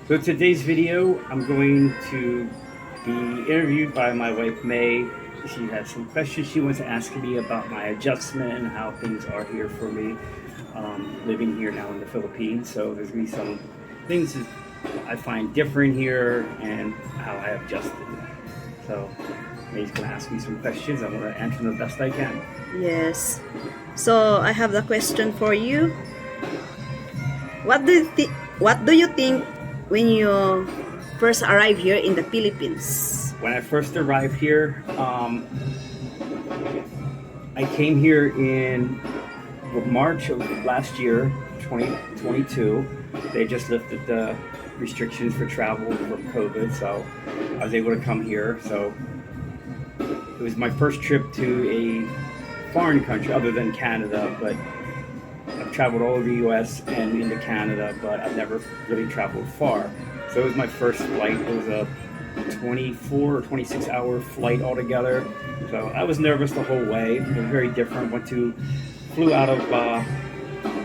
So today's video, I'm going to be interviewed by my wife May. She has some questions she wants to ask me about my adjustment and how things are here for me, living here now in the Philippines. So there's gonna be some things that I find different here and how I have adjusted. So May's gonna ask me some questions. I'm gonna answer them the best I can. Yes. So I have the question for you. What do you think when you first arrive here in the Philippines? When I first arrived here, I came here in March of last year, 2022. They just lifted the restrictions for travel from COVID, so I was able to come here. So it was my first trip to a foreign country other than Canada, but I've traveled all over the US and into Canada, but I've never really traveled far. So it was my first flight. It was a 24 or 26-hour flight altogether. So I was nervous the whole way. It was very different. Flew out of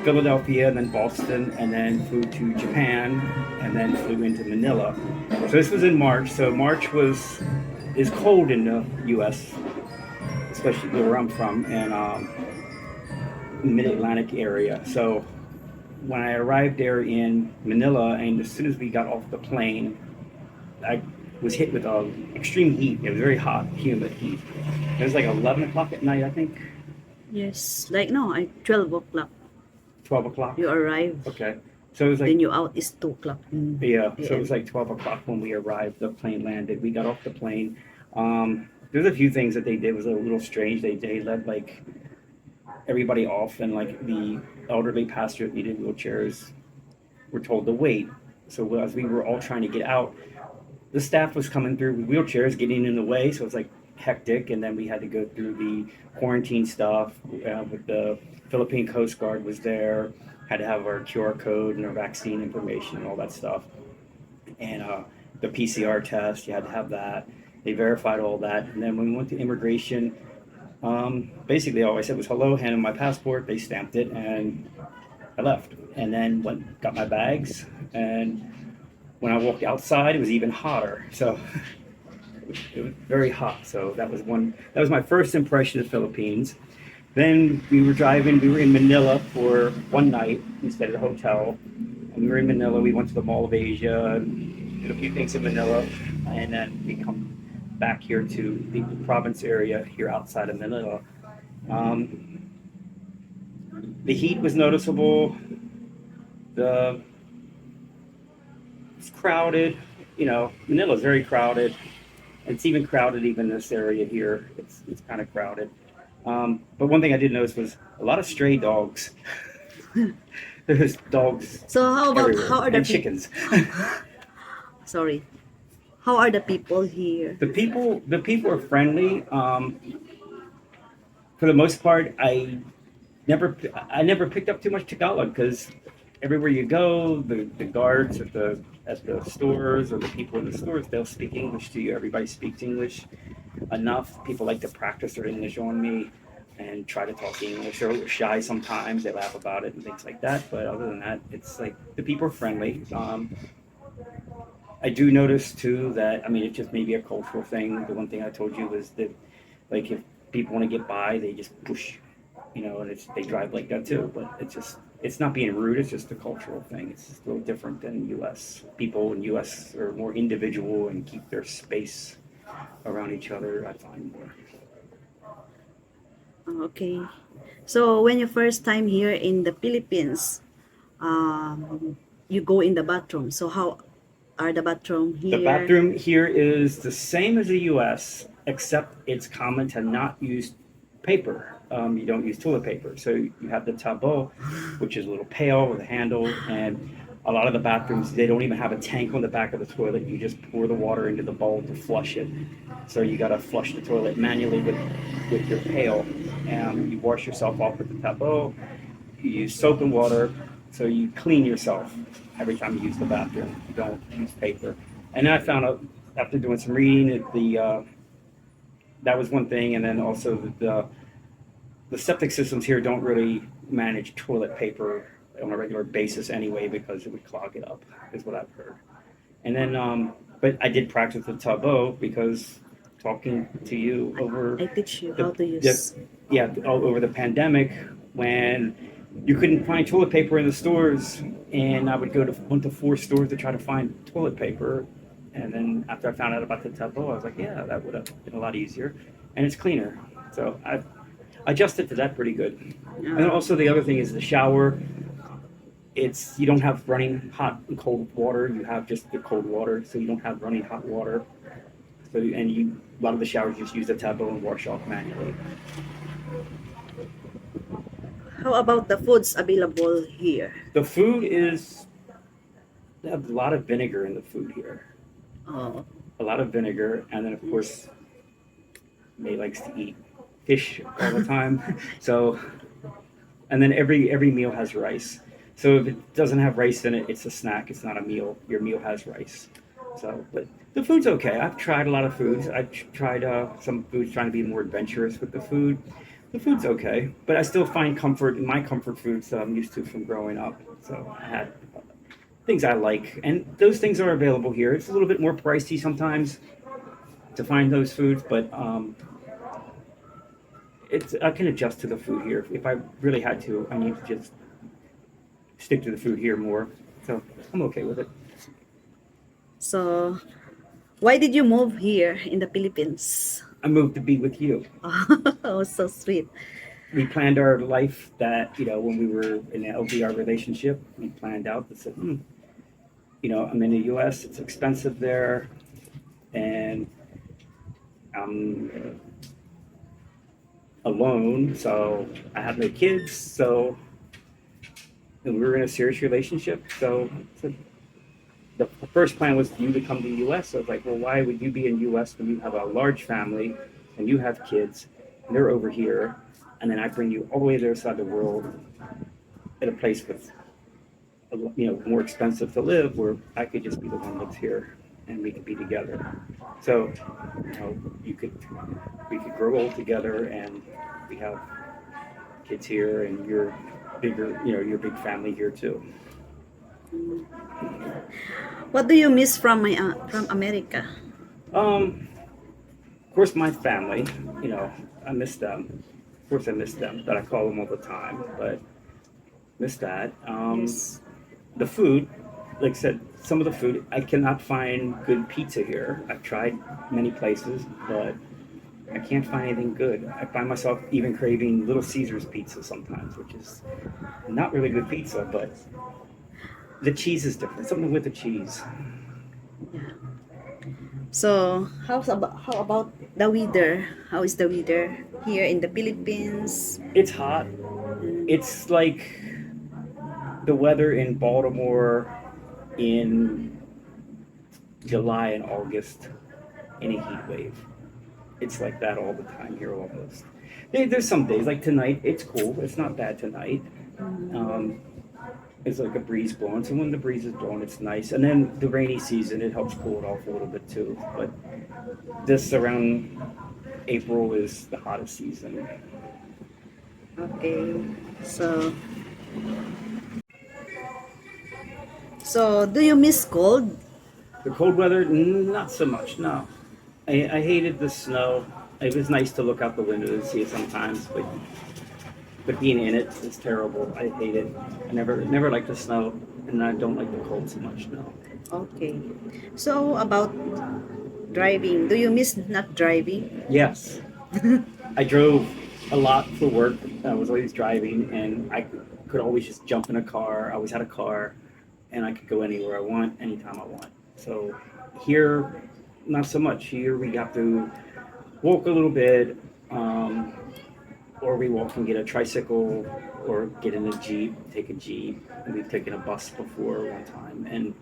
Philadelphia and then Boston and then flew to Japan and then flew into Manila. So this was in March. So is cold in the U.S., especially where I'm from, and mid-Atlantic area. So when I arrived there in Manila, and as soon as we got off the plane, I was hit with extreme heat. It was very hot, humid heat. It was like 11 o'clock at night, I think. Yes, like no, at 12 o'clock 12 o'clock. you arrive. Okay. So it was Then like, you out is 2 o'clock in yeah, so it was AM. like 12 o'clock when we arrived. The plane landed. We got off the plane. There's a few things that they did was a little strange. They let like everybody off, and like the elderly passenger that needed wheelchairs were told to wait. So as we were all trying to get out, the staff was coming through with wheelchairs, getting in the way. So it was like hectic, and then we had to go through the quarantine stuff. With the Philippine Coast Guard was there. Had to have our QR code and our vaccine information and all that stuff, and the PCR test. You had to have that. They verified all that, and then when we went to immigration, basically all I said was hello, handed my passport. They stamped it, and I left. And then got my bags, and when I walked outside, it was even hotter. So it was very hot. So that was one. That was my first impression of the Philippines. Then we were driving. We were in Manila for one night instead of the hotel. And we were in Manila. We went to the Mall of Asia, did a few things in Manila, and then we come back here to the province area here outside of Manila. Um, the heat was noticeable. The It's crowded. Manila is very crowded. It's even crowded even in this area here. It's kind of crowded. But one thing I did notice was a lot of stray dogs. There's dogs So how about everywhere how are the and people? chickens. Sorry. How are the people here? The people are friendly. For the most part, I never picked up too much Tagalog because everywhere you go, the guards at the stores or the people in the stores, they'll speak English to you. Everybody speaks English enough. People like to practice their English on me and try to talk English. They're a little shy sometimes. They laugh about it and things like that. But other than that, it's like the people are friendly. I do notice too that, I mean, it's just maybe a cultural thing. The one thing I told you was that, like, if people want to get by, they just push, and they drive like that too. But it's not being rude. It's just a cultural thing. It's just a little different than U.S. People in U.S. are more individual and keep their space around each other. I find more. Okay. So when you first time here in the Philippines, you go in the bathroom. So how are the bathroom The here? bathroom here is the same as the U.S., except it's common to not use paper. You don't use toilet paper. So you have the tabo, which is a little pail with a handle, and a lot of the bathrooms, they don't even have a tank on the back of the toilet. You just pour the water into the bowl to flush it. So you got to flush the toilet manually with your pail. And you wash yourself off with the tabo. You use soap and water, so you clean yourself every time you use the bathroom. You don't use paper. And I found out after doing some reading that that was one thing, and then also the septic systems here don't really manage toilet paper on a regular basis anyway because it would clog it up, is what I've heard. And then, but I did practice the tableau because talking to you over I teach you the, how to the use. yeah, over the pandemic when you couldn't find toilet paper in the stores, and I would went to 4 stores to try to find toilet paper. And then after I found out about the tableau, I was like, yeah, that would have been a lot easier, and it's cleaner. So I adjusted to that pretty good. And then Uh, also the other thing is the shower. It's you don't have running hot and cold water. You have just the cold water, so you don't have running hot water. So and you a lot of the showers just use the tableau and wash off manually. how about the foods available here? The food is they have a lot of vinegar in the food here. Oh, A lot of vinegar, and then of course May likes to eat fish all the time. So and then every meal has rice. So if it doesn't have rice in it, it's a snack. It's not a meal. Your meal has rice. So, but the food's okay. I've tried a lot of foods. I've tried some foods trying to be more adventurous with the food. The food's okay, but I still find comfort in my comfort foods that I'm used to from growing up. So I had things I like, and those things are available here. It's a little bit more pricey sometimes to find those foods, but it's I can adjust to the food here. If I really had to, I need to just stick to the food here more. So I'm okay with it. so why did you move here in the Philippines? I moved to be with you. Oh, so sweet. We planned our life that, when we were in an LDR relationship, we planned out that said, I'm in the US, it's expensive there, and I'm alone, so I have no kids, so and we were in a serious relationship. So the first plan was you to come to the US. So I was like, well, why would you be in the US when you have a large family and you have kids and they're over here, and then I bring you all the way to the other side of the world at a place with more expensive to live, where I could just be the one that's here and we could be together. So you could we could grow old together, and we have kids here, and you're bigger, your big family here too. What do you miss from America? Of course, my family, I miss them. Of course, I miss them, but I call them all the time. But miss that. Yes. The food, like I said, some of the food, I cannot find good pizza here. I've tried many places, but I can't find anything good. I find myself even craving Little Caesars pizza sometimes, which is not really good pizza, but the cheese is different. Something with the cheese. So how about the weather? How is the weather here in the Philippines? It's hot. It's like the weather in Baltimore in July and August in a heat wave. It's like that all the time here almost. There's some days, like tonight, it's cool. It's not bad tonight. Um, it's like a breeze blowing. So when the breeze is blowing, it's nice. And then the rainy season, it helps cool it off a little bit too. But this around April is the hottest season. Okay. So do you miss cold? The cold weather, not so much. No, I hated the snow. It was nice to look out the window and see it sometimes, but being in it is terrible. I hate it. I never liked the snow, and I don't like the cold so much. No. Okay. So about driving, do you miss not driving? Yes, I drove a lot for work. I was always driving, and I could always just jump in a car. I always had a car, and I could go anywhere I want, anytime I want. So here, not so much. Here we have to walk a little bit, or we walk and get a tricycle, or get in a Jeep, take a Jeep. And we've taken a bus before one time, and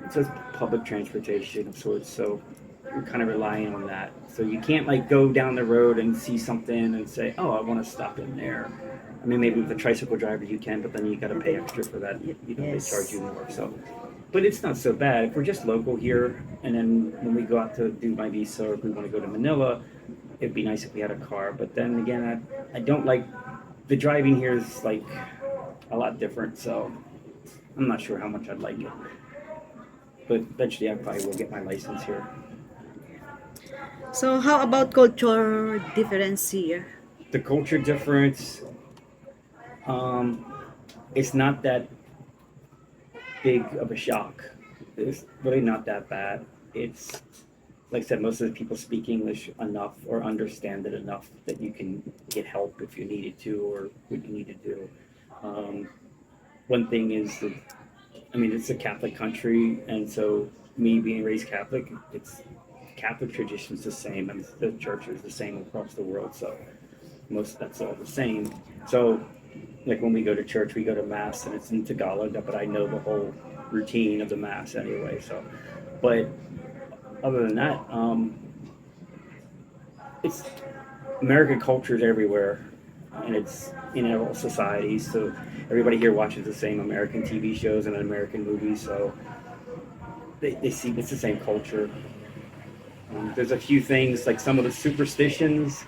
it's just public transportation of sorts. So you're kind of relying on that. So you can't like go down the road and see something and say, "Oh, I want to stop in there." I mean, maybe with the tricycle driver you can, but then you got to pay extra for that. They charge you more. So, but it's not so bad if we're just local here. And then when we go out to do my visa, or if we want to go to Manila, it'd be nice if we had a car. But then again, I don't like the driving here is like a lot different. So I'm not sure how much I'd like it. but eventually I probably will get my license here. So how about culture difference here? The culture difference, um, it's not that big of a shock. It's really not that bad. It's like I said, most of the people speak English enough or understand it enough that you can get help if you needed to or what you need to do. Um, One thing is that, I mean, it's a Catholic country, and so me being raised Catholic, it's Catholic tradition's the same, and the church is the same across the world. So most that's all the same. So like when we go to church, we go to mass, and it's in Tagalog, but I know the whole routine of the mass anyway. So, but other than that, it's American culture is everywhere, and it's in all societies. So everybody here watches the same American TV shows and American movies. So they see it's the same culture. There's a few things like some of the superstitions,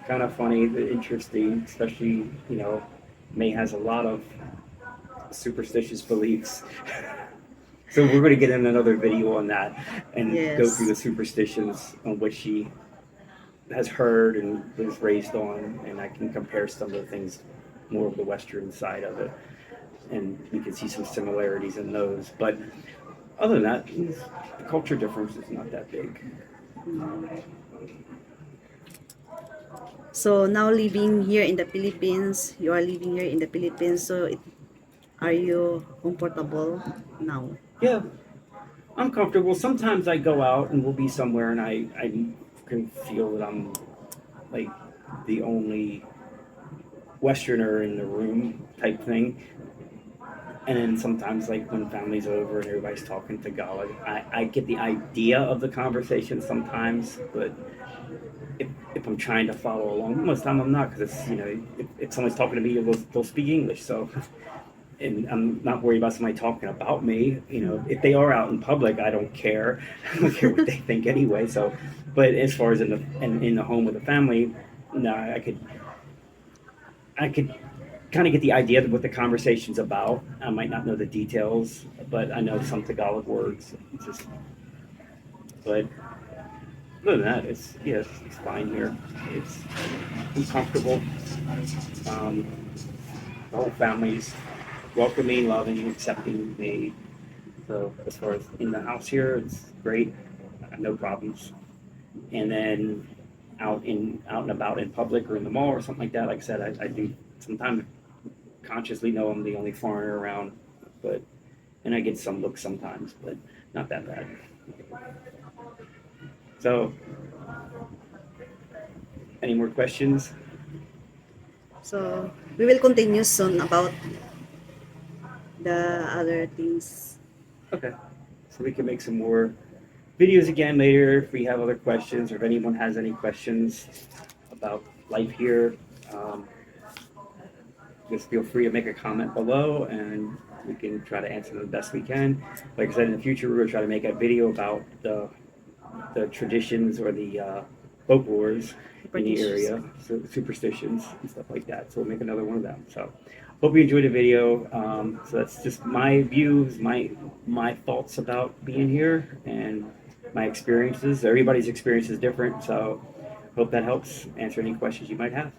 kind of funny, interesting, especially May has a lot of superstitious beliefs. So we're going to get in another video on that and go through Yes. the superstitions on which she has heard and was raised on, and I can compare some of the things more of the Western side of it, and we can see some similarities in those. But other than that, the culture difference is not that big. So now living here in the Philippines, you are living here in the Philippines. So are you comfortable now? Yeah, I'm comfortable. Sometimes I go out and we'll be somewhere, and I can feel that I'm like the only Westerner in the room type thing. And then sometimes, like when family's over and everybody's talking Tagalog, I get the idea of the conversation sometimes, but if I'm trying to follow along, most of the time I'm not because it's if someone's talking to me, they'll speak English. So, and I'm not worried about somebody talking about me. If they are out in public, I don't care. I don't care what they think anyway. So, but as far as in the home with the family, no, I could kind of get the idea of what the conversation's about. I might not know the details, but I know some Tagalog words. But other than that, it's fine here. I'm comfortable. Um, the whole family's welcoming, loving, accepting me. So as far as in the house here, it's great. No problems. And then out and about in public or in the mall or something like that. Like I said, I do sometimes consciously know I'm the only foreigner around, but and I get some looks sometimes, but not that bad. So, any more questions? So we will continue soon about the other things. Okay. So we can make some more videos again later if we have other questions or if anyone has any questions about life here. Um, just feel free to make a comment below and we can try to answer them the best we can. Like I said, in the future, we're going to try to make a video about the traditions or the folklores in the area, so superstitions and stuff like that. So we'll make another one of them. So hope you enjoyed the video. So that's just my views, my thoughts about being here and my experiences. Everybody's experience is different, so hope that helps answer any questions you might have.